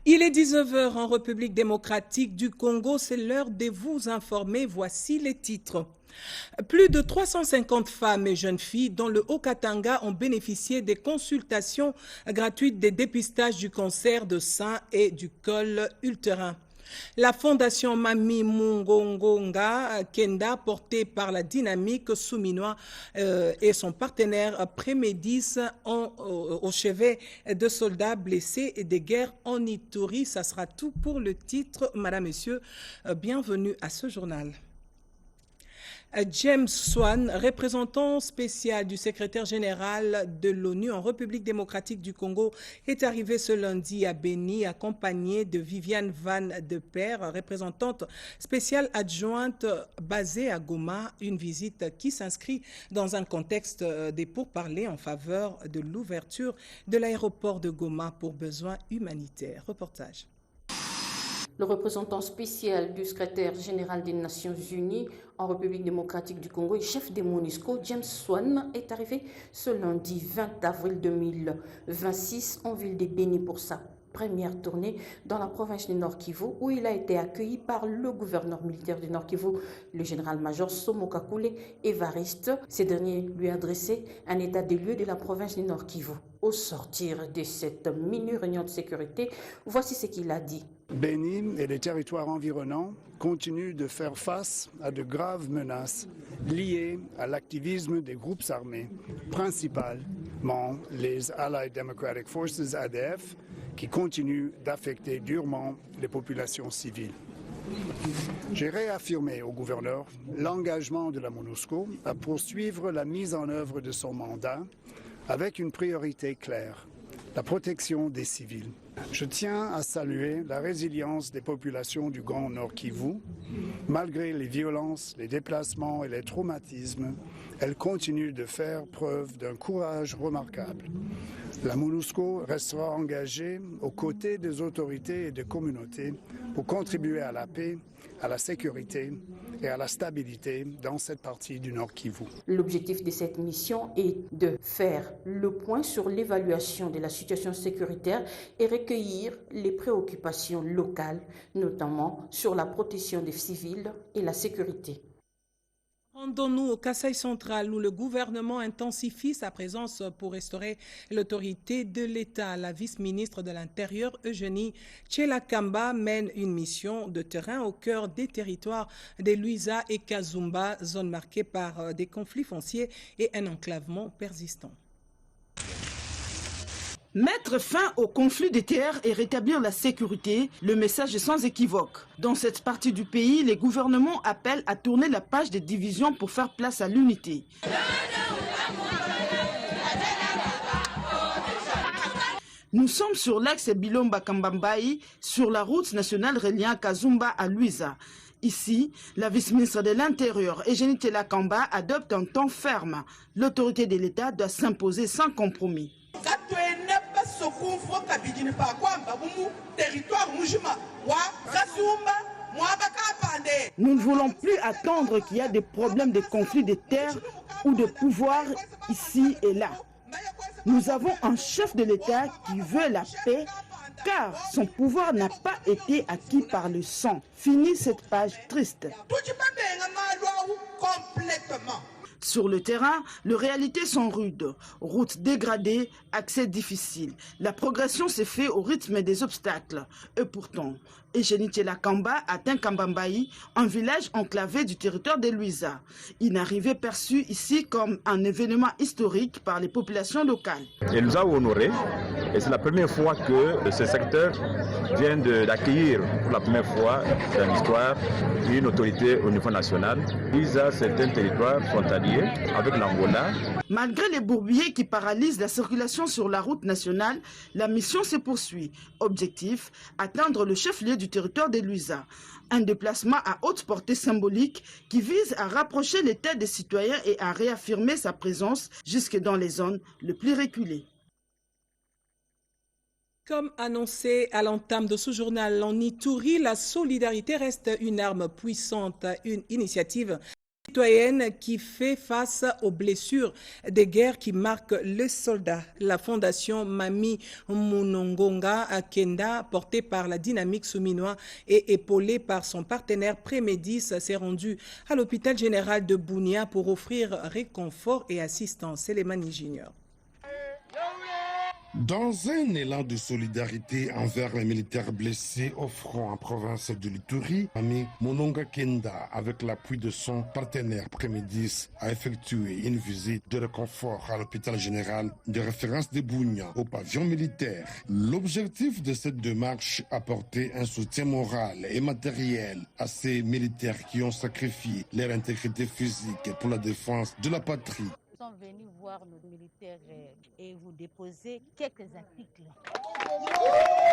Il est 19 heures en République démocratique du Congo, c'est l'heure de vous informer. Voici les titres. Plus de 350 femmes et jeunes filles dans le Haut-Katanga ont bénéficié des consultations gratuites des dépistages du cancer de sein et du col utérin. La fondation Mami Mungonga Kenda, portée par la dynamique souminois et son partenaire Prémédis, au chevet de soldats blessés et des guerres en Ituri. Ça sera tout pour le titre. Madame, Monsieur, bienvenue à ce journal. James Swan, représentant spécial du secrétaire général de l'ONU en République démocratique du Congo, est arrivé ce lundi à Beni, accompagné de Viviane Van de Per, représentante spéciale adjointe basée à Goma, une visite qui s'inscrit dans un contexte des pourparlers en faveur de l'ouverture de l'aéroport de Goma pour besoins humanitaires. Reportage. Le représentant spécial du secrétaire général des Nations Unies en République démocratique du Congo et chef des MONUSCO, James Swan, est arrivé ce lundi 20 avril 2026 en ville de Beni pour sa première tournée dans la province du Nord Kivu, où il a été accueilli par le gouverneur militaire du Nord Kivu, le général-major Somo Kakule Évariste. Ces derniers lui a adressé un état des lieux de la province du Nord Kivu. Au sortir de cette mini-réunion de sécurité, voici ce qu'il a dit. Beni et les territoires environnants continuent de faire face à de graves menaces liées à l'activisme des groupes armés, principalement les Allied Democratic Forces ADF, qui continuent d'affecter durement les populations civiles. J'ai réaffirmé au gouverneur l'engagement de la MONUSCO à poursuivre la mise en œuvre de son mandat avec une priorité claire, la protection des civils. Je tiens à saluer la résilience des populations du Grand Nord Kivu. Malgré les violences, les déplacements et les traumatismes, elles continuent de faire preuve d'un courage remarquable. La MONUSCO restera engagée aux côtés des autorités et des communautés pour contribuer à la paix, à la sécurité et à la stabilité dans cette partie du Nord Kivu. L'objectif de cette mission est de faire le point sur l'évaluation de la situation sécuritaire et recueillir les préoccupations locales, notamment sur la protection des civils et la sécurité. Rendons-nous au Kasaï central où le gouvernement intensifie sa présence pour restaurer l'autorité de l'État. La vice-ministre de l'Intérieur, Eugénie Tchelakamba, mène une mission de terrain au cœur des territoires de Luiza et Kazumba, zone marquée par des conflits fonciers et un enclavement persistant. Mettre fin au conflit des terres et rétablir la sécurité, le message est sans équivoque. Dans cette partie du pays, les gouvernements appellent à tourner la page des divisions pour faire place à l'unité. Nous sommes sur l'axe Bilomba-Kambambaï, sur la route nationale reliant Kazumba à Luiza. Ici, la vice-ministre de l'Intérieur, Eugénie Tchelakamba, adopte un ton ferme. L'autorité de l'État doit s'imposer sans compromis. Nous ne voulons plus attendre qu'il y ait des problèmes de conflits de terre ou de pouvoir ici et là. Nous avons un chef de l'État qui veut la paix car son pouvoir n'a pas été acquis par le sang. Fini cette page triste. Sur le terrain, les réalités sont rudes. Routes dégradées, accès difficile. La progression s'est faite au rythme des obstacles. Et pourtant, Eugénie Tchelakamba atteint Kambambaï, un village enclavé du territoire de Luiza. Une arrivée perçue ici comme un événement historique par les populations locales. Elle nous a honorés et c'est la première fois que ce secteur vient d'accueillir pour la première fois dans l'histoire une autorité au niveau national. Luiza, c'est un territoire frontalier avec l'Angola. Malgré les bourbiers qui paralysent la circulation sur la route nationale, la mission se poursuit. Objectif, atteindre le chef-lieu du territoire de Luiza. Un déplacement à haute portée symbolique qui vise à rapprocher l'État des citoyens et à réaffirmer sa présence jusque dans les zones les plus reculées. Comme annoncé à l'entame de ce journal en Ituri, la solidarité reste une arme puissante, une initiative citoyenne qui fait face aux blessures des guerres qui marquent les soldats. La fondation Mami Munongonga Kenda, portée par la Dynamique Souminois et épaulée par son partenaire Prémédis, s'est rendue à l'hôpital général de Bunia pour offrir réconfort et assistance. C'est les Mani Junior. Dans un élan de solidarité envers les militaires blessés au front en province de l'Ituri, Mami Munonga Kenda, avec l'appui de son partenaire Prémédis, a effectué une visite de réconfort à l'hôpital général de référence de Bunia, au pavillon militaire. L'objectif de cette démarche, apporter un soutien moral et matériel à ces militaires qui ont sacrifié leur intégrité physique pour la défense de la patrie. Nous sommes venus voir nos militaires et vous déposer quelques articles.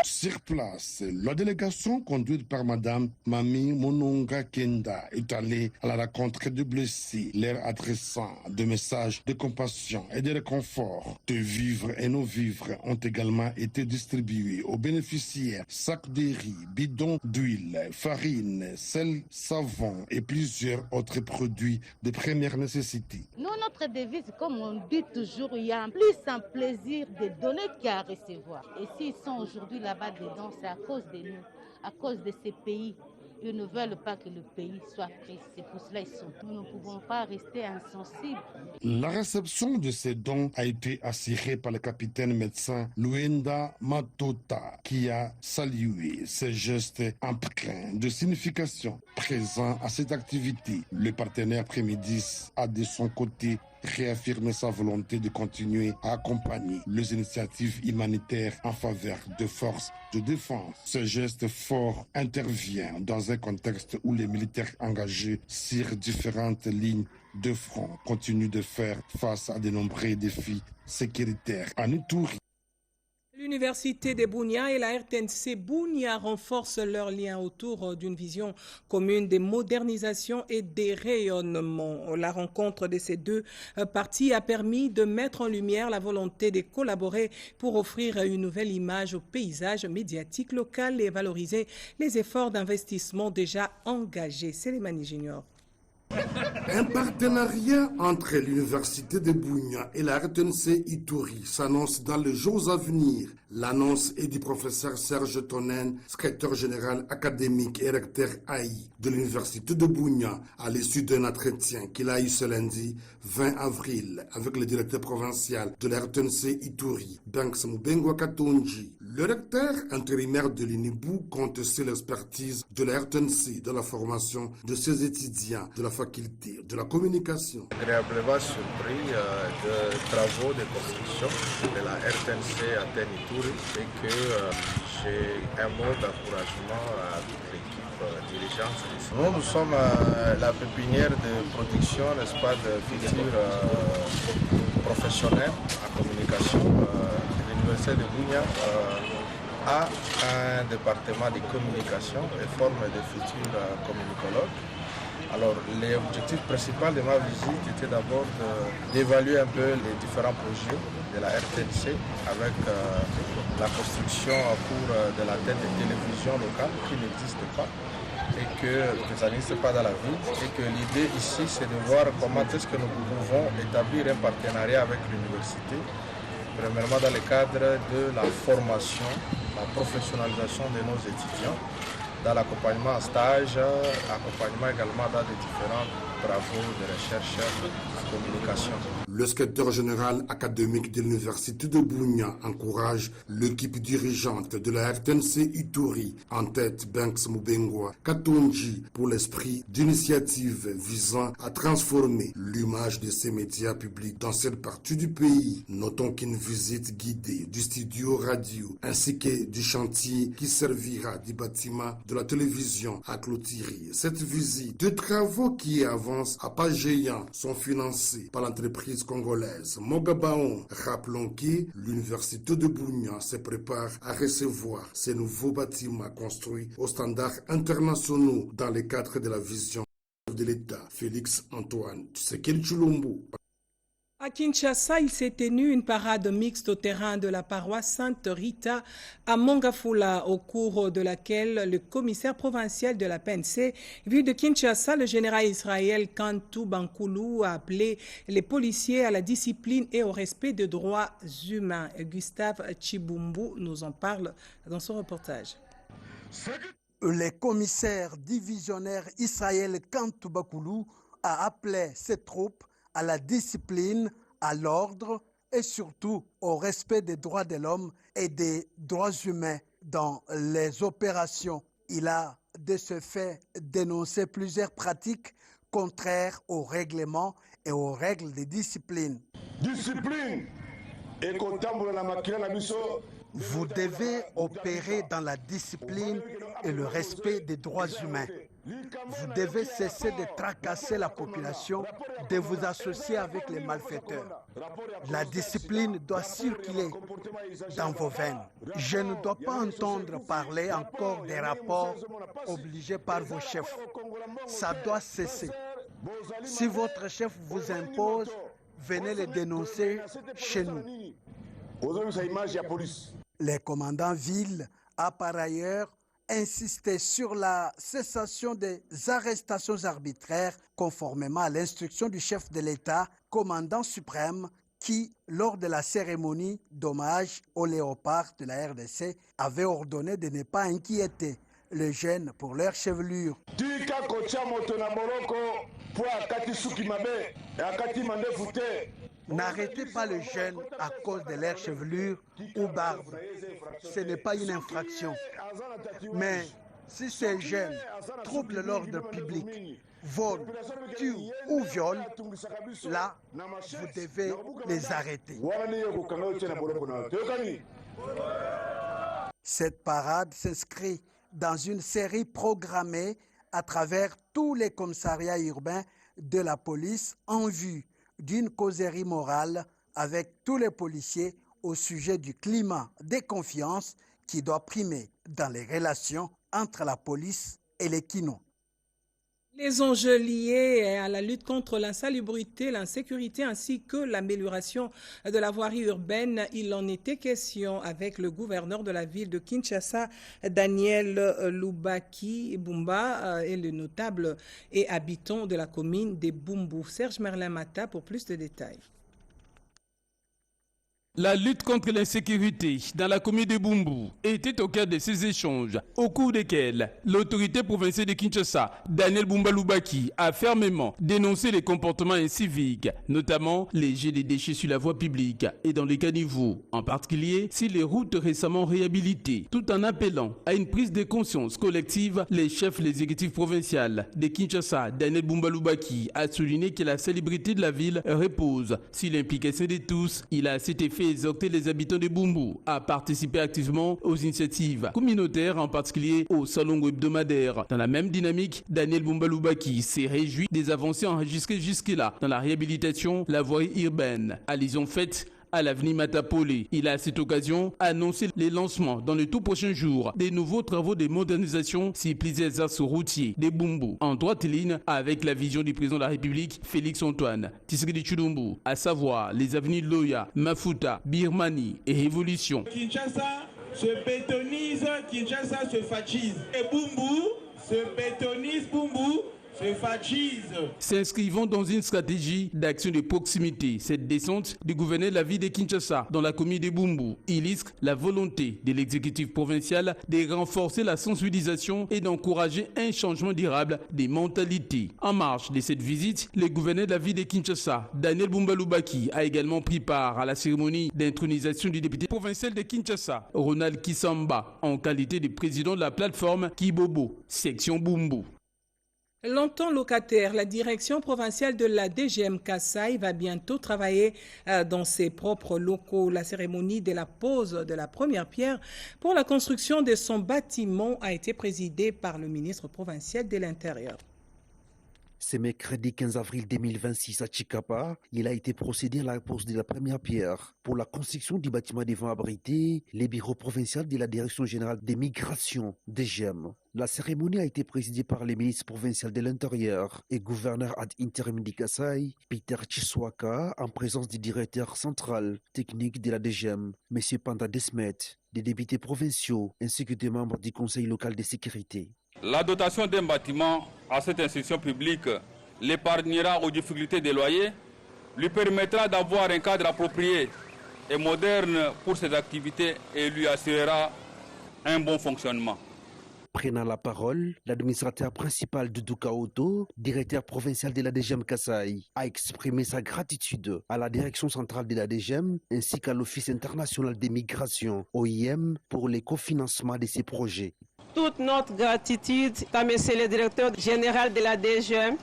Sur place, la délégation conduite par Madame Mami Munonga Kenda est allée à la rencontre de blessés, leur adressant des messages de compassion et de réconfort. Des vivres et non-vivres ont également été distribués aux bénéficiaires. Sacs de riz, bidons d'huile, farine, sel, savon et plusieurs autres produits de première nécessité. Nous, notre devise, comme on dit toujours, il y a plus un plaisir de donner qu'à recevoir. Et s'ils sont aujourd'hui là-bas dedans, c'est à cause de nous, à cause de ces pays. Ils ne veulent pas que le pays soit pris. C'est pour cela qu'ils sont. Nous ne pouvons pas rester insensibles. La réception de ces dons a été assurée par le capitaine médecin Luenda Matota, qui a salué ces gestes empreints de signification présents à cette activité. Le partenaire Prémédis a de son côté réaffirmer sa volonté de continuer à accompagner les initiatives humanitaires en faveur de forces de défense. Ce geste fort intervient dans un contexte où les militaires engagés sur différentes lignes de front continuent de faire face à de nombreux défis sécuritaires en Ituri. L'Université de Bunia et la RTNC Bunia renforcent leurs liens autour d'une vision commune des modernisations et des rayonnements. La rencontre de ces deux parties a permis de mettre en lumière la volonté de collaborer pour offrir une nouvelle image au paysage médiatique local et valoriser les efforts d'investissement déjà engagés. C'est les Mani Junior. Un partenariat entre l'Université de Bunia et la RTNC Ituri s'annonce dans les jours à venir. L'annonce est du professeur Serge Tonen, secrétaire général académique et recteur AI de l'Université de Bunia, à l'issue d'un entretien qu'il a eu ce lundi 20 avril avec le directeur provincial de la RTNC Ituri, Banks Mubengwa Katonji. Le recteur intérimaire de l'INIBU compte sur l'expertise de la RTNC dans la formation de ses étudiants de la faculté de la communication. Agréablement surpris des travaux de construction de la RTNC Athènes Ituri et que j'ai un mot d'encouragement à toute l'équipe dirigeante. Nous sommes la pépinière de production, n'est-ce pas, de futurs professionnels en communication. L'Université de Bunia a un département de communication et forme de futurs communicologues. Alors, l'objectif principal de ma visite était d'abord d'évaluer un peu les différents projets de la RTNC avec la construction en cours de l'antenne de télévision locale qui n'existe pas et que ça n'existe pas dans la ville et que l'idée ici c'est de voir comment est-ce que nous pouvons établir un partenariat avec l'université, premièrement dans le cadre de la formation, la professionnalisation de nos étudiants, dans l'accompagnement en stage, accompagnement également dans les différents travaux de recherche en communication. Le secrétaire général académique de l'Université de Bunia encourage l'équipe dirigeante de la RTNC Ituri, en tête Banks Mubengwa Katonji, pour l'esprit d'initiative visant à transformer l'image de ces médias publics dans cette partie du pays. Notons qu'une visite guidée du studio radio ainsi que du chantier qui servira du bâtiment de la télévision à clôturer cette visite. Des travaux qui avancent à pas géant sont financés par l'entreprise congolaise Mogabaon. Rappelons que l'Université de Bunia se prépare à recevoir ces nouveaux bâtiments construits aux standards internationaux dans le cadre de la vision de l'État. Félix Antoine Tshisekedi Tshilombo. À Kinshasa, il s'est tenu une parade mixte au terrain de la paroisse Sainte Rita à Mongafula, au cours de laquelle le commissaire provincial de la PNC, vu de Kinshasa, le général Israël Kantou Bankoulou, a appelé les policiers à la discipline et au respect des droits humains. Gustave Chibumbu nous en parle dans son reportage. Le commissaire divisionnaire Israël Kantou Bankoulou a appelé ses troupes à la discipline, à l'ordre et surtout au respect des droits de l'homme et des droits humains dans les opérations. Il a de ce fait dénoncé plusieurs pratiques contraires aux règlements et aux règles de discipline. Discipline et vous devez opérer dans la discipline et le respect des droits humains. Vous devez cesser de tracasser la population, de vous associer avec les malfaiteurs. La discipline doit circuler dans vos veines. Je ne dois pas entendre parler encore des rapports obligés par vos chefs. Ça doit cesser. Si votre chef vous impose, venez le dénoncer chez nous. Le commandant ville a par ailleurs insisté sur la cessation des arrestations arbitraires conformément à l'instruction du chef de l'État, commandant suprême, qui, lors de la cérémonie d'hommage aux léopards de la RDC, avait ordonné de ne pas inquiéter les jeunes pour leur chevelure. N'arrêtez pas les jeunes à cause de leur chevelure ou barbe. Ce n'est pas une infraction. Mais si ces jeunes troublent l'ordre public, volent, tuent ou violent, là, vous devez les arrêter. Cette parade s'inscrit dans une série programmée à travers tous les commissariats urbains de la police en vue d'une causerie morale avec tous les policiers au sujet du climat de confiance qui doit primer dans les relations entre la police et les kinons. Les enjeux liés à la lutte contre l'insalubrité, l'insécurité ainsi que l'amélioration de la voirie urbaine, il en était question avec le gouverneur de la ville de Kinshasa, Daniel Lubaki Bumba, et le notable et habitant de la commune de Bumbu. Serge Merlin Mata pour plus de détails. La lutte contre l'insécurité dans la commune de Bumbu était au cœur de ces échanges, au cours desquels l'autorité provinciale de Kinshasa, Daniel Bumba Lubaki, a fermement dénoncé les comportements inciviques, notamment les jets de déchets sur la voie publique et dans les caniveaux, en particulier sur les routes récemment réhabilitées, tout en appelant à une prise de conscience collective. Les chefs de l'exécutif provincial de Kinshasa, Daniel Bumba Lubaki, a souligné que la salubrité de la ville repose sur l'implication de tous. Il a à cet effet exhorter les habitants de Bumbu à participer activement aux initiatives communautaires, en particulier au salon hebdomadaire. Dans la même dynamique, Daniel Bumba Lubaki s'est réjoui des avancées enregistrées jusque-là dans la réhabilitation, la voirie urbaine. Allusion faite à l'avenue Matapolé. Il a à cette occasion annoncé les lancements dans les tout prochains jours des nouveaux travaux de modernisation sur plusieurs axes routiers de Bumbu, en droite ligne avec la vision du président de la République, Félix Antoine Tshisekedi Tshilombo, à savoir les avenues Loya, Mafuta, Birmanie et Révolution. Kinshasa se bétonise, Kinshasa se fascise. Et Bumbu se bétonise, Bumbu se fascise. S'inscrivant dans une stratégie d'action de proximité, cette descente du gouverneur de la ville de Kinshasa dans la commune de Bumbu illustre la volonté de l'exécutif provincial de renforcer la sensibilisation et d'encourager un changement durable des mentalités. En marge de cette visite, le gouverneur de la ville de Kinshasa, Daniel Bumba Lubaki, a également pris part à la cérémonie d'intronisation du député provincial de Kinshasa, Ronald Kisamba, en qualité de président de la plateforme Kibobo, section Bumbu. Longtemps locataire, la direction provinciale de la DGM Kasaï va bientôt travailler dans ses propres locaux. La cérémonie de la pose de la première pierre pour la construction de son bâtiment a été présidée par le ministre provincial de l'Intérieur. Ce mercredi 15 avril 2026 à Chikapa, il a été procédé à la pose de la première pierre pour la construction du bâtiment devant abriter les bureaux provinciaux de la Direction générale des migrations, DGM. La cérémonie a été présidée par le ministre provincial de l'Intérieur et gouverneur ad interim du Kasaï, Peter Chiswaka, en présence du directeur central technique de la DGM, M. Panda Desmet, des députés provinciaux ainsi que des membres du Conseil local de sécurité. La dotation d'un bâtiment à cette institution publique l'épargnera aux difficultés des loyers, lui permettra d'avoir un cadre approprié et moderne pour ses activités et lui assurera un bon fonctionnement. Prenant la parole, l'administrateur principal de Dukaoto, directeur provincial de la DGM Kasaï, a exprimé sa gratitude à la direction centrale de la DGM ainsi qu'à l'Office international des migrations, OIM, pour le cofinancement de ces projets. Toute notre gratitude à M. le directeur général de la DGM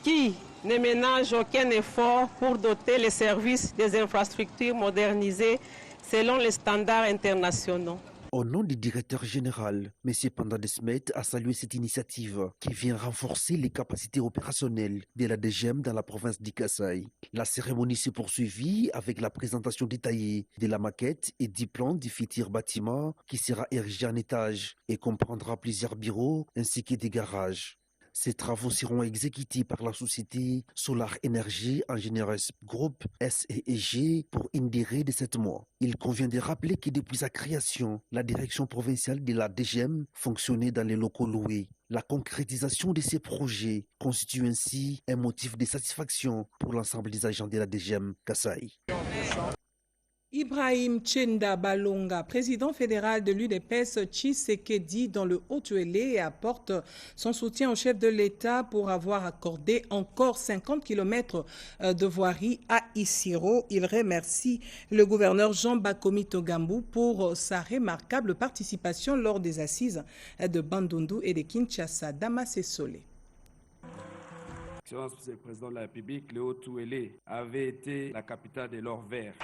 qui ne ménage aucun effort pour doter les services des infrastructures modernisées selon les standards internationaux. Au nom du directeur général, M. Panda Desmet a salué cette initiative qui vient renforcer les capacités opérationnelles de la DGM dans la province du Kasaï. La cérémonie s'est poursuivie avec la présentation détaillée de la maquette et du plan du futur bâtiment qui sera érigé en étage et comprendra plusieurs bureaux ainsi que des garages. Ces travaux seront exécutés par la société Solar Energy Engineers Group SEG pour une durée de 7 mois. Il convient de rappeler que depuis sa création, la direction provinciale de la DGM fonctionnait dans les locaux loués. La concrétisation de ces projets constitue ainsi un motif de satisfaction pour l'ensemble des agents de la DGM Kasaï. Ibrahim Tchenda Balonga, président fédéral de l'UDPS Tshisekedi dans le Haut-Uélé, apporte son soutien au chef de l'État pour avoir accordé encore 50 km de voirie à Isiro. Il remercie le gouverneur Jean Bakomi Togambu pour sa remarquable participation lors des assises de Bandundu et de Kinshasa. Damas et Solé. Excellence, Monsieur le Président de la République, le Haut-Uélé avait été la capitale de l'or vert.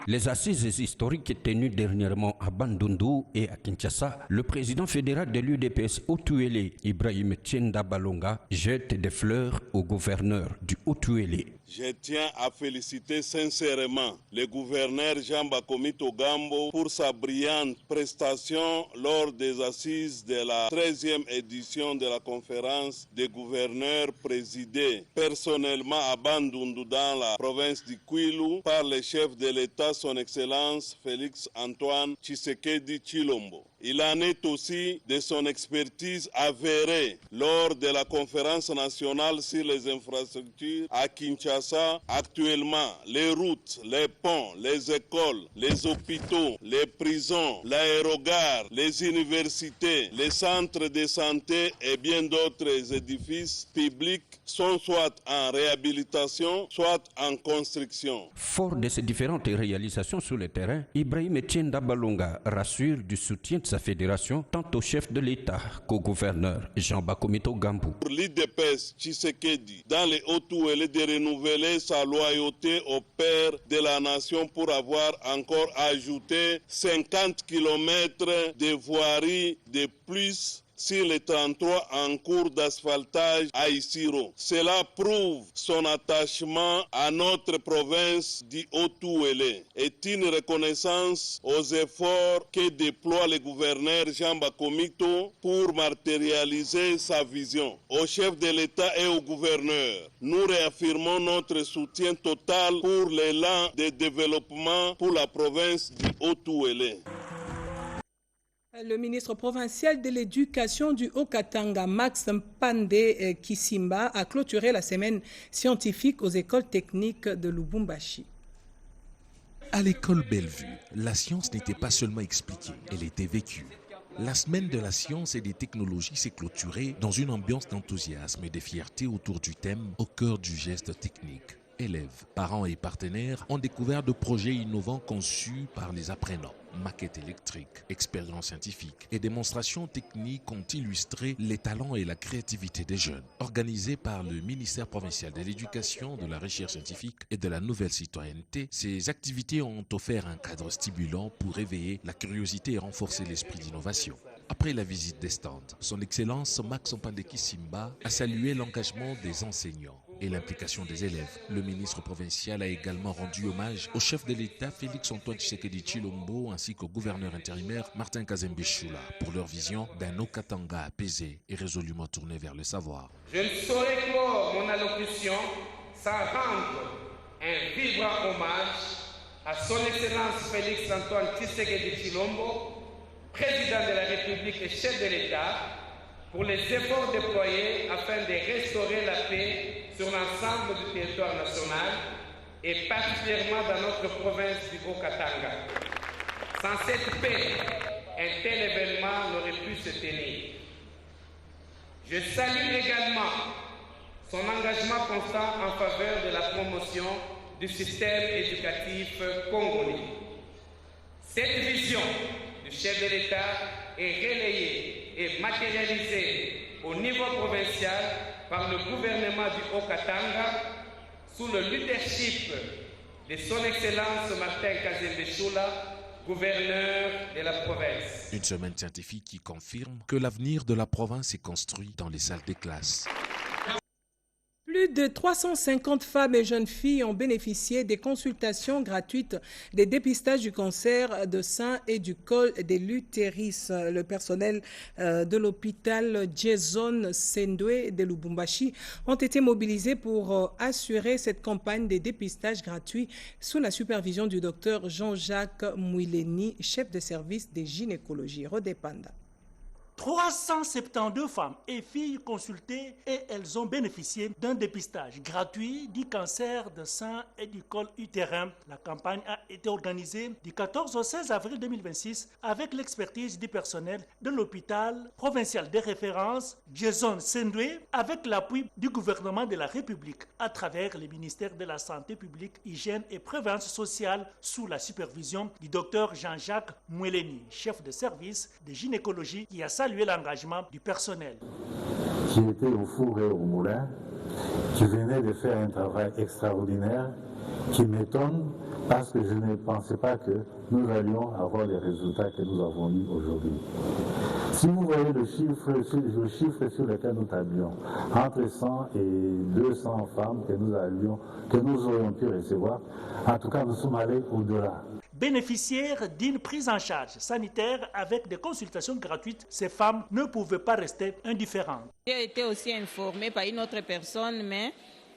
Les assises historiques tenues dernièrement à Bandundu et à Kinshasa, le président fédéral de l'UDPS Haut-Uélé, Ibrahim Tchenda Balonga, jette des fleurs au gouverneur du Haut-Uélé. Je tiens à féliciter sincèrement le gouverneur Jean Bakomi Togambo pour sa brillante prestation lors des assises de la 13e édition de la conférence des gouverneurs présidée personnellement à Bandundu dans la province du Kwilu par le chef de l'État, son Excellence Félix Antoine Tshisekedi Tshilombo. Il en est aussi de son expertise avérée lors de la conférence nationale sur les infrastructures à Kinshasa. Actuellement, les routes, les ponts, les écoles, les hôpitaux, les prisons, l'aérogare, les universités, les centres de santé et bien d'autres édifices publics sont soit en réhabilitation, soit en construction. Fort de ces différentes réalisations sur le terrain, Ibrahim Tchenda Balonga rassure du soutien de sa fédération tant au chef de l'État qu'au gouverneur Jean Bakomi Togambu. Pour l'IDPS Tshisekedi, dans les Haut-Uélé, de renouveler sa loyauté au père de la nation pour avoir encore ajouté 50 km de voirie de plus sur les 33 en cours d'asphaltage à Isiro. Cela prouve son attachement à notre province du Haut-Uélé. Est une reconnaissance aux efforts que déploie le gouverneur Jean Bakomito pour matérialiser sa vision. Au chef de l'État et au gouverneur, nous réaffirmons notre soutien total pour l'élan de développement pour la province du Haut-Uélé. Le ministre provincial de l'Éducation du Haut-Katanga, Max Mpande Kisimba, a clôturé la semaine scientifique aux écoles techniques de Lubumbashi. À l'école Bellevue, la science n'était pas seulement expliquée, elle était vécue. La semaine de la science et des technologies s'est clôturée dans une ambiance d'enthousiasme et de fierté autour du thème « Au cœur du geste technique ». Élèves, parents et partenaires ont découvert de projets innovants conçus par les apprenants. Maquettes électriques, expériences scientifiques et démonstrations techniques ont illustré les talents et la créativité des jeunes. Organisées par le ministère provincial de l'Éducation, de la Recherche scientifique et de la Nouvelle Citoyenneté, ces activités ont offert un cadre stimulant pour éveiller la curiosité et renforcer l'esprit d'innovation. Après la visite des stands, son Excellence Max Mpandeki Simba a salué l'engagement des enseignants et l'implication des élèves. Le ministre provincial a également rendu hommage au chef de l'État Félix-Antoine Tshisekedi Tshilombo ainsi qu'au gouverneur intérimaire Martin Kazembe Choula pour leur vision d'un Haut-Katanga apaisé et résolument tourné vers le savoir. Je ne saurais clore mon allocution sans rendre un vibrant hommage à son Excellence Félix-Antoine Tshisekedi Tshilombo, président de la République et chef de l'État, pour les efforts déployés afin de restaurer la paix sur l'ensemble du territoire national et particulièrement dans notre province du Haut-Katanga. Sans cette paix, un tel événement n'aurait pu se tenir. Je salue également son engagement constant en faveur de la promotion du système éducatif congolais. Cette vision du chef de l'État est relayée et matérialisée au niveau provincial par le gouvernement du Haut-Katanga sous le leadership de son Excellence Martin Kazembe Choula, gouverneur de la province. Une semaine scientifique qui confirme que l'avenir de la province est construit dans les salles des classes. Plus de 350 femmes et jeunes filles ont bénéficié des consultations gratuites des dépistages du cancer de sein et du col de l'utérus. Le personnel de l'hôpital Jason Sendwe de Lubumbashi ont été mobilisés pour assurer cette campagne de dépistage gratuit sous la supervision du docteur Jean-Jacques Mouileni, chef de service de gynécologie. Rodépanda. 372 femmes et filles consultées et elles ont bénéficié d'un dépistage gratuit du cancer de sein et du col utérin. La campagne a été organisée du 14 au 16 avril 2026 avec l'expertise du personnel de l'hôpital provincial de référence Jason Sendwe avec l'appui du gouvernement de la République à travers le ministère de la Santé publique, Hygiène et Prévention sociale sous la supervision du docteur Jean-Jacques Moueleni, chef de service de gynécologie qui a salué l'engagement du personnel. Qui était au four et au moulin, qui venait de faire un travail extraordinaire, qui m'étonne parce que je ne pensais pas que nous allions avoir les résultats que nous avons eus aujourd'hui. Si vous voyez le chiffre sur lequel nous tablions, entre 100 et 200 femmes que nous aurions pu recevoir, en tout cas nous sommes allés au-delà. Bénéficiaires d'une prise en charge sanitaire avec des consultations gratuites, ces femmes ne pouvaient pas rester indifférentes. J'ai été aussi informée par une autre personne, mais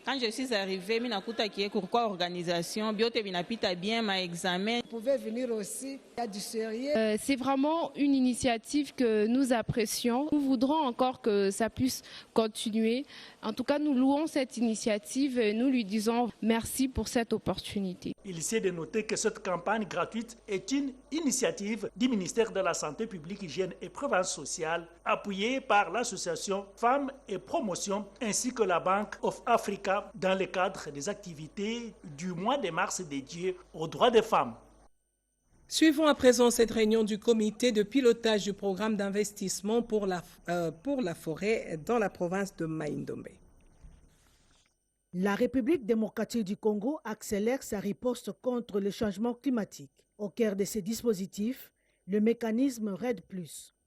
quand je suis arrivée, minakuta qui est pourquoi organisation, biote binapita bien ma examen. Vous pouvez venir aussi, il y a du sérieux. C'est vraiment une initiative que nous apprécions. Nous voudrons encore que ça puisse continuer. En tout cas, nous louons cette initiative et nous lui disons merci pour cette opportunité. Il s'est de noter que cette campagne gratuite est une initiative du ministère de la Santé publique, Hygiène et Prévention sociale, appuyée par l'association Femmes et Promotion ainsi que la Banque of Africa dans le cadre des activités du mois de mars dédié aux droits des femmes. Suivons à présent cette réunion du comité de pilotage du programme d'investissement pour la forêt dans la province de Mai-Ndombe. La République démocratique du Congo accélère sa riposte contre le changement climatique. Au cœur de ces dispositifs, le mécanisme RED+,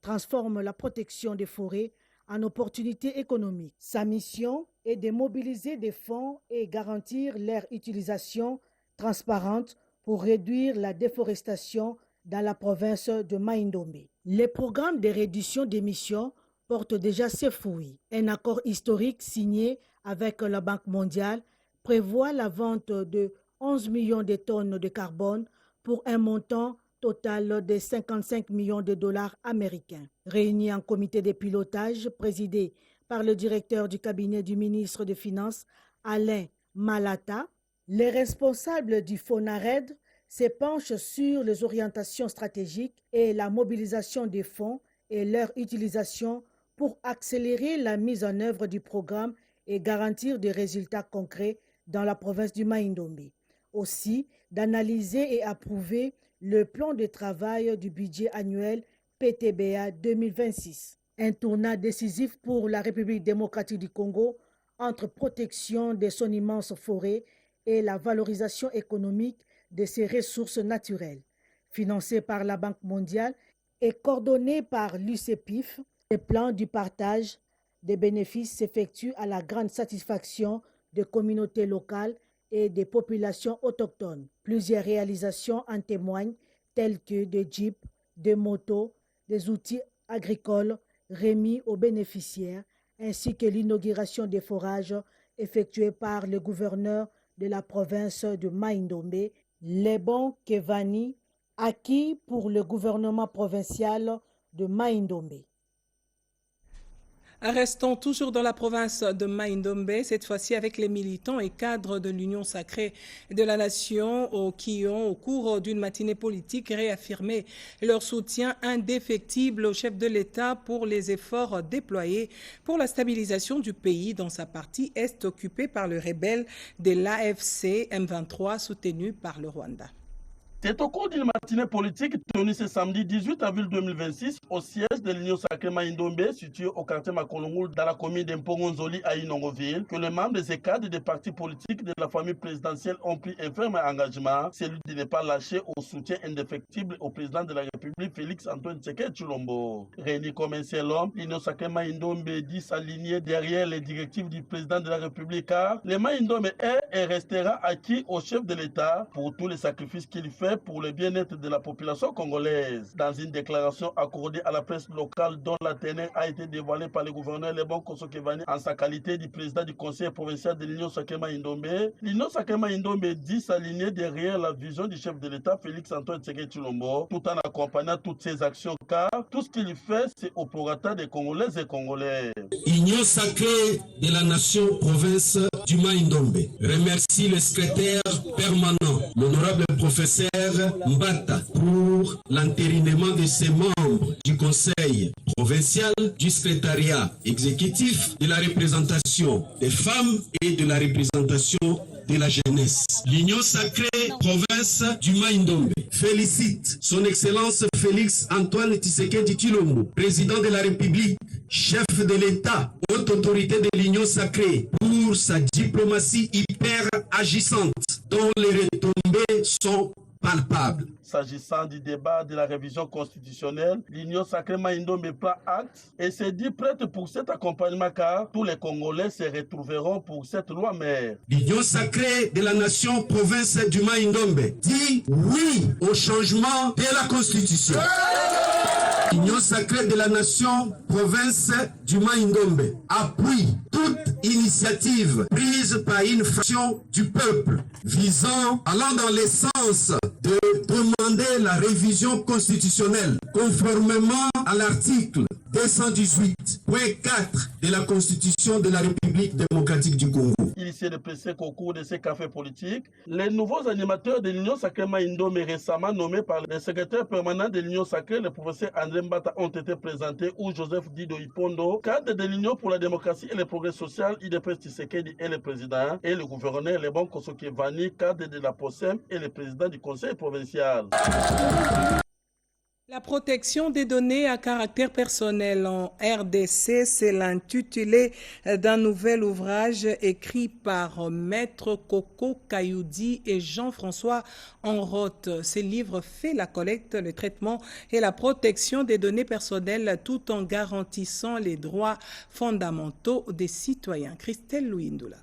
transforme la protection des forêts en opportunité économique. Sa mission est de mobiliser des fonds et garantir leur utilisation transparente pour réduire la déforestation dans la province de Mai-Ndombe. Les programmes de réduction d'émissions portent déjà ses fruits. Un accord historique signé avec la Banque mondiale prévoit la vente de 11 millions de tonnes de carbone pour un montant total de 55 millions de dollars américains. Réunis en comité de pilotage présidé par le directeur du cabinet du ministre des Finances, Alain Malata, les responsables du FONARED se penchent sur les orientations stratégiques et la mobilisation des fonds et leur utilisation pour accélérer la mise en œuvre du programme et garantir des résultats concrets dans la province du Mai-Ndombe. Aussi, d'analyser et approuver le plan de travail du budget annuel PTBA 2026. Un tournant décisif pour la République démocratique du Congo entre protection de son immense forêt et la valorisation économique de ses ressources naturelles. Financé par la Banque mondiale, et coordonné par l'UCPIF. Les plans du partage des bénéfices s'effectuent à la grande satisfaction des communautés locales et des populations autochtones. Plusieurs réalisations en témoignent, telles que des jeeps, des motos, des outils agricoles remis aux bénéficiaires, ainsi que l'inauguration des forages effectués par le gouverneur de la province de Mai-Ndombe, Lebon Kevani, acquis pour le gouvernement provincial de Mai-Ndombe. Restons toujours dans la province de Mai-Ndombe, cette fois-ci avec les militants et cadres de l'Union sacrée de la nation qui ont, au cours d'une matinée politique, réaffirmé leur soutien indéfectible au chef de l'État pour les efforts déployés pour la stabilisation du pays dans sa partie est occupée par le rebelle de l'AFC M23 soutenu par le Rwanda. C'est au cours d'une matinée politique tenue ce samedi 18 avril 2026 au siège de l'Union sacrée Mai-Ndombe, situé au quartier Makolongoul dans la commune d'Empongonzoli à Inongoville, que les membres des cadres des partis politiques de la famille présidentielle ont pris un ferme engagement, celui de ne pas lâcher au soutien indéfectible au président de la République Félix Antoine Tshisekedi Tshilombo. Réuni comme un seul homme, l'Union sacrée Mai-Ndombe dit s'aligner derrière les directives du président de la République, car le Mai-Ndombe est et restera acquis au chef de l'État pour tous les sacrifices qu'il fait pour le bien-être de la population congolaise. Dans une déclaration accordée à la presse locale dont la teneur a été dévoilée par le gouverneur Lebon Kosokevani en sa qualité de président du conseil provincial de l'Union sacrée Mai-Ndombe, l'Union sacrée Mai-Ndombe dit s'aligner derrière la vision du chef de l'État Félix Antoine Tshisekedi Tshilombo, tout en accompagnant toutes ses actions, car tout ce qu'il fait, c'est au prorata des Congolaises et Congolais. Union sacrée de la nation province du Mai-Ndombe remercie le secrétaire permanent, l'honorable professeur Mbata, pour l'entérinement de ses membres du conseil provincial, du secrétariat exécutif, de la représentation des femmes et de la représentation de la jeunesse. L'Union sacrée province du Mai-Ndombe félicite son Excellence Félix Antoine Tshisekedi Tshilombo, président de la République, chef de l'État, haute autorité de l'Union sacrée, pour sa diplomatie hyper agissante, dont les retombées sont palpable. S'agissant du débat de la révision constitutionnelle, l'Union sacrée Mai-Ndombe prend acte et se dit prête pour cet accompagnement, car tous les Congolais se retrouveront pour cette loi mère. L'Union sacrée de la nation province du Mai-Ndombe dit oui au changement de la Constitution. L'Union sacrée de la nation province du Mai-Ndombe appuie toute initiative prise par une fraction du peuple visant, allant dans le sens de demander la révision constitutionnelle conformément à l'article 218.4 de la Constitution de la République démocratique du Congo. Il s'est déplacé qu'au cours de ces cafés politiques, les nouveaux animateurs de l'Union sacrée Mai-Ndombe récemment nommés par le secrétaire permanent de l'Union sacrée, le professeur André Mbata, ont été présentés où Joseph Dido Ipondo, cadre de l'Union pour la démocratie et le progrès social, IDPS Tshisekedi et le président, et le gouverneur Lebon Kosokevani, cadre de la POSEM et le président du conseil provincial. La protection des données à caractère personnel en RDC, c'est l'intitulé d'un nouvel ouvrage écrit par Maître Coco Kayoudi et Jean-François Enroth. Ce livre fait la collecte, le traitement et la protection des données personnelles tout en garantissant les droits fondamentaux des citoyens. Christelle Louindoula.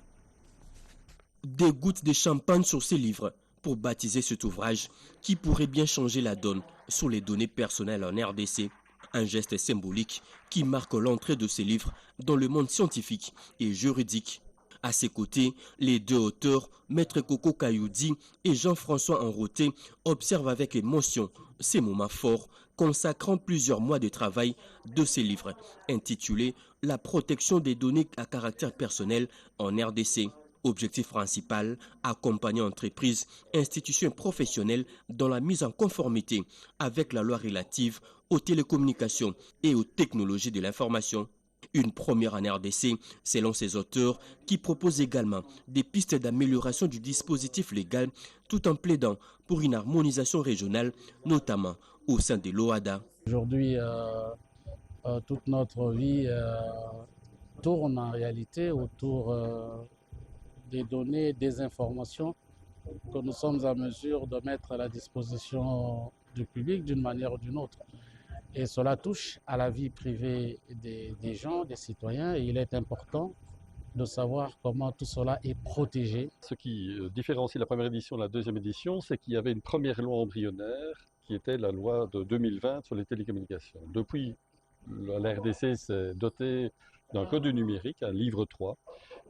Des gouttes de champagne sur ce livre pour baptiser cet ouvrage qui pourrait bien changer la donne sur les données personnelles en RDC. Un geste symbolique qui marque l'entrée de ces livres dans le monde scientifique et juridique. À ses côtés, les deux auteurs, Maître Coco Kayoudi et Jean-François Enroth, observent avec émotion ces moments forts consacrant plusieurs mois de travail de ces livres, intitulés « La protection des données à caractère personnel en RDC ». Objectif principal, accompagner entreprises, institutions professionnelles dans la mise en conformité avec la loi relative aux télécommunications et aux technologies de l'information. Une première en RDC, selon ses auteurs, qui propose également des pistes d'amélioration du dispositif légal tout en plaidant pour une harmonisation régionale, notamment au sein de l'OADA. Aujourd'hui, toute notre vie tourne en réalité autour des données, des informations que nous sommes en mesure de mettre à la disposition du public d'une manière ou d'une autre. Et cela touche à la vie privée des gens, des citoyens, et il est important de savoir comment tout cela est protégé. Ce qui différencie la première édition de la deuxième édition, c'est qu'il y avait une première loi embryonnaire qui était la loi de 2020 sur les télécommunications. Depuis, la RDC s'est dotée d'un code du numérique, un livre 3,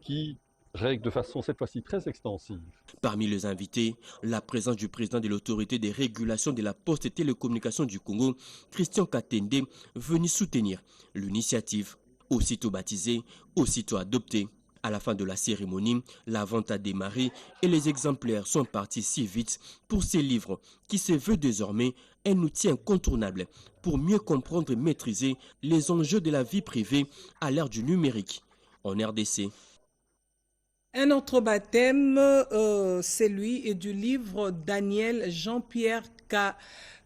qui règle de façon cette fois-ci très extensive. Parmi les invités, la présence du président de l'autorité des régulations de la poste et télécommunications du Congo, Christian Katende, venu soutenir l'initiative. Aussitôt baptisé, aussitôt adopté. À la fin de la cérémonie, la vente a démarré et les exemplaires sont partis si vite pour ces livres qui se veut désormais un outil incontournable pour mieux comprendre et maîtriser les enjeux de la vie privée à l'ère du numérique en RDC. Un autre baptême, celui du livre Daniel Jean-Pierre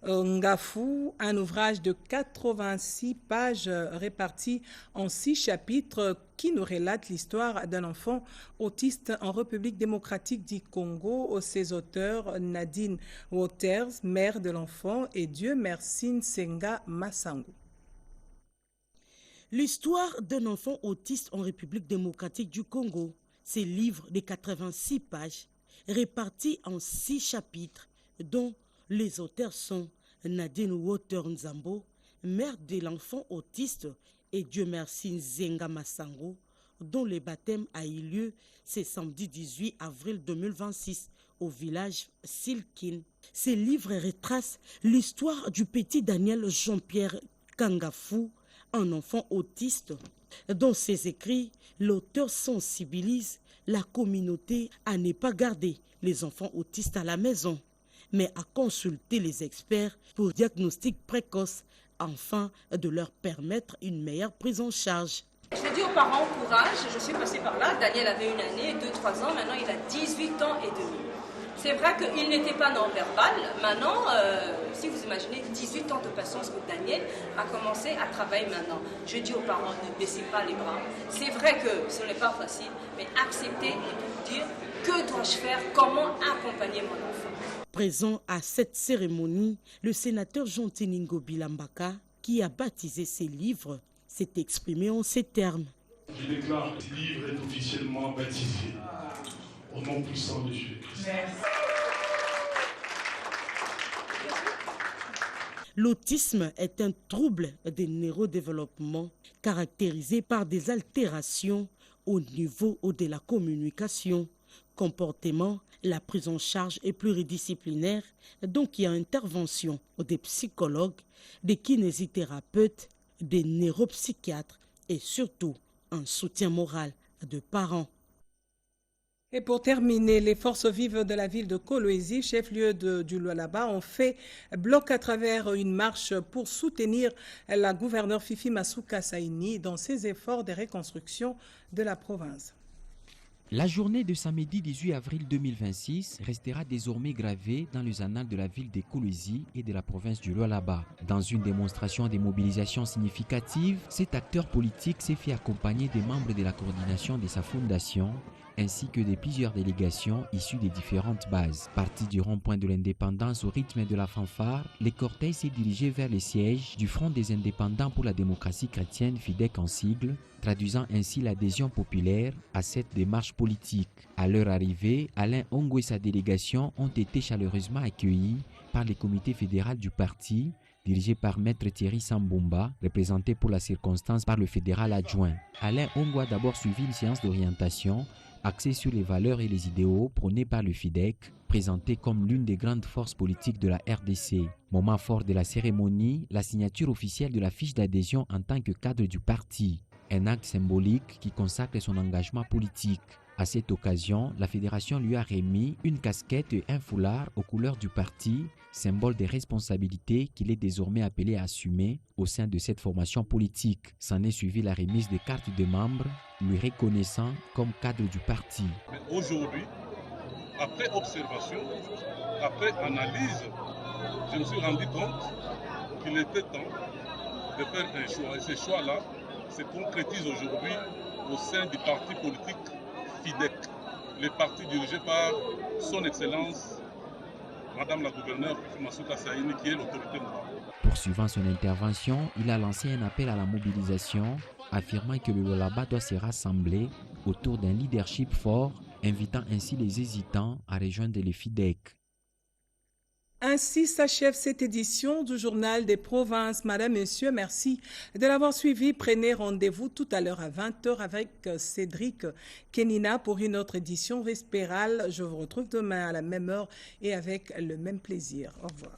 Ngafou, un ouvrage de 86 pages réparties en 6 chapitres qui nous relate l'histoire d'un enfant autiste en République démocratique du Congo. Ses auteurs, Nadine Waters, mère de l'enfant, et Dieu merci Nsenga Massango. L'histoire d'un enfant autiste en République démocratique du Congo. Ces livres de 86 pages, répartis en 6 chapitres, dont les auteurs sont Nadine Water Nzambo, mère de l'enfant autiste, et Dieu merci Nzenga Massango, dont le baptême a eu lieu ce samedi 18 avril 2026 au village Silkin. Ces livres retracent l'histoire du petit Daniel Jean-Pierre Ngafou, un enfant autiste. Dans ses écrits, l'auteur sensibilise la communauté à ne pas garder les enfants autistes à la maison, mais à consulter les experts pour diagnostic précoce, afin de leur permettre une meilleure prise en charge. Je dis aux parents, courage, je suis passée par là. Daniel avait 1 année, 2-3 ans, maintenant il a 18 ans et demi. C'est vrai qu'il n'était pas non-verbal. Maintenant, si vous imaginez 18 ans de patience que Daniel a commencé à travailler maintenant. Je dis aux parents, ne baissez pas les bras. C'est vrai que ce n'est pas facile, mais acceptez et dire, que dois-je faire, comment accompagner mon enfant. Présent à cette cérémonie, le sénateur Jean Teningo Bilambaka, qui a baptisé ses livres, s'est exprimé en ces termes. Je déclare que ce livre est officiellement baptisé au nom puissant de Jésus-Christ. L'autisme est un trouble de neurodéveloppement caractérisé par des altérations au niveau de la communication, comportement. La prise en charge est pluridisciplinaire, donc il y a intervention des psychologues, des kinésithérapeutes, des neuropsychiatres et surtout un soutien moral de parents. Et pour terminer, les forces vives de la ville de Kolwezi, chef-lieu du Lualaba, ont fait bloc à travers une marche pour soutenir la gouverneure Fifi Masuka Saini dans ses efforts de reconstruction de la province. La journée de samedi 18 avril 2026 restera désormais gravée dans les annales de la ville de Kolwezi et de la province du Lualaba. Dans une démonstration de mobilisation significative, cet acteur politique s'est fait accompagner des membres de la coordination de sa fondation ainsi que de plusieurs délégations issues des différentes bases. Parti du rond-point de l'indépendance au rythme de la fanfare, les cortèges s'est dirigé vers les sièges du Front des indépendants pour la démocratie chrétienne, FIDEC en sigle, traduisant ainsi l'adhésion populaire à cette démarche politique. À leur arrivée, Alain Ongo et sa délégation ont été chaleureusement accueillis par le comité fédéral du parti, dirigé par Maître Thierry Sambomba, représenté pour la circonstance par le fédéral adjoint. Alain Ongo a d'abord suivi une séance d'orientation axée sur les valeurs et les idéaux prônés par le FIDEC, présenté comme l'une des grandes forces politiques de la RDC. Moment fort de la cérémonie, la signature officielle de la fiche d'adhésion en tant que cadre du parti. Un acte symbolique qui consacre son engagement politique. À cette occasion, la fédération lui a remis une casquette et un foulard aux couleurs du parti, symbole des responsabilités qu'il est désormais appelé à assumer au sein de cette formation politique. S'en est suivi la remise des cartes de membres, lui reconnaissant comme cadre du parti. Mais aujourd'hui, après observation, après analyse, je me suis rendu compte qu'il était temps de faire un choix. Et ce choix-là se concrétise aujourd'hui au sein du parti politique FIDEC, le parti dirigé par son Excellence Madame la gouverneure Masuka Saïni, qui est l'autorité morale. Poursuivant son intervention, il a lancé un appel à la mobilisation, affirmant que le Lualaba doit se rassembler autour d'un leadership fort, invitant ainsi les hésitants à rejoindre les FIDEC. Ainsi s'achève cette édition du Journal des Provinces. Madame, Monsieur, merci de l'avoir suivi. Prenez rendez-vous tout à l'heure à 20h avec Cédric Kenina pour une autre édition vespérale. Je vous retrouve demain à la même heure et avec le même plaisir. Au revoir.